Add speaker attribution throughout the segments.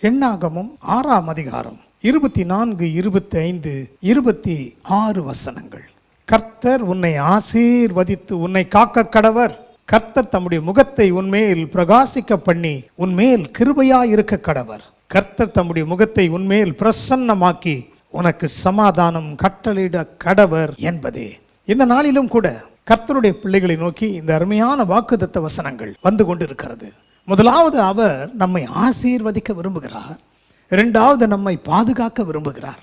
Speaker 1: எண்ணாகமம் 6ஆம் அதிகாரம் 24, 25, 26 வசனங்கள். கர்த்தர் உன்னை ஆசீர்வதித்து உன்னை காக்க கடவர். கர்த்தர் தம்முடைய முகத்தை உன்மேல் பிரகாசிக்க பண்ணி உன்மேல் கிருபையாய் இருக்க கடவர். கர்த்தர் தம்முடைய முகத்தை உன்மேல் பிரசன்னமாக்கி உனக்கு சமாதானம் கட்டளையிட கடவர் என்பதே. இந்த நாளிலும் கூட கர்த்தருடைய பிள்ளைகளை நோக்கி இந்த அருமையான வாக்குத்தத்த வசனங்கள் வந்து கொண்டிருக்கிறது. முதலாவது, அவர் நம்மை ஆசீர்வதிக்க விரும்புகிறார். இரண்டாவது, நம்மை பாதுகாக்க விரும்புகிறார்.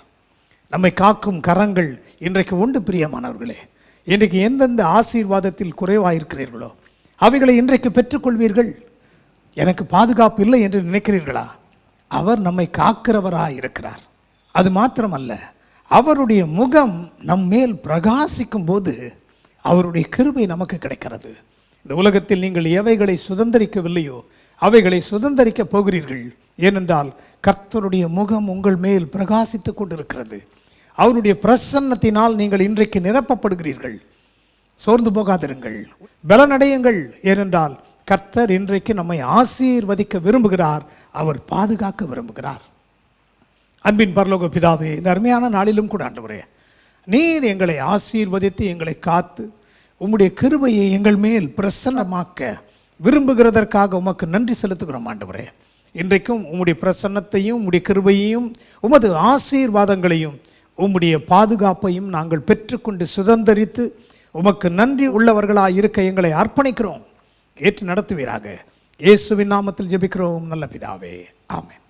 Speaker 1: நம்மை காக்கும் கரங்கள் இன்றைக்கு உண்டு. பிரியமானவர்களே, இன்றைக்கு எந்தெந்த ஆசீர்வாதத்தில் குறைவாயிருக்கிறீர்களோ அவைகளை இன்றைக்கு பெற்றுக்கொள்வீர்கள். எனக்கு பாதுகாப்பு இல்லை என்று நினைக்கிறீர்களா? அவர் நம்மை காக்கிறவராய் இருக்கிறார். அது மாத்திரமல்ல, அவருடைய முகம் நம் மேல் பிரகாசிக்கும் போது அவருடைய கிருபை நமக்கு கிடைக்கிறது. இந்த உலகத்தில் நீங்கள் எவைகளை சுதந்திரிக்கவில்லையோ அவைகளை சுதந்திரிக்க போகிறீர்கள். ஏனென்றால் கர்த்தருடைய முகம் உங்கள் மேல் பிரகாசித்து கொண்டிருக்கிறது. அவருடைய பிரசன்னத்தினால் நீங்கள் இன்றைக்கு நிரப்பப்படுகிறீர்கள். சோர்ந்து போகாதிருங்கள், பலனடையுங்கள். ஏனென்றால் கர்த்தர் இன்றைக்கு நம்மை ஆசீர்வதிக்க விரும்புகிறார். அவர் பாதுகாக்க விரும்புகிறார். அன்பின் பரலோக பிதாவே, இந்த அருமையான நாளிலும் கூட ஆண்டவரே, நீர் எங்களை ஆசீர்வதித்து எங்களை காத்து உம்முடைய கிருபையை எங்கள் மேல் பிரசன்னமாக்க விரும்புகிறதற்காக உமக்கு நன்றி செலுத்துகிறோம் ஆண்டவரே. இன்றைக்கும் உம்முடைய பிரசன்னத்தையும் உம்முடைய கிருபையையும் உமது ஆசீர்வாதங்களையும் உம்முடைய பாதுகாப்பையும் நாங்கள் பெற்றுக்கொண்டு சுதந்திரித்து உமக்கு நன்றி உள்ளவர்களாக இருக்க எங்களை அர்ப்பணிக்கிறோம். ஏற்று நடத்துவீராக. இயேசுவின் நாமத்தில் ஜெபிக்கிறோம் நல்ல பிதாவே, ஆமென்.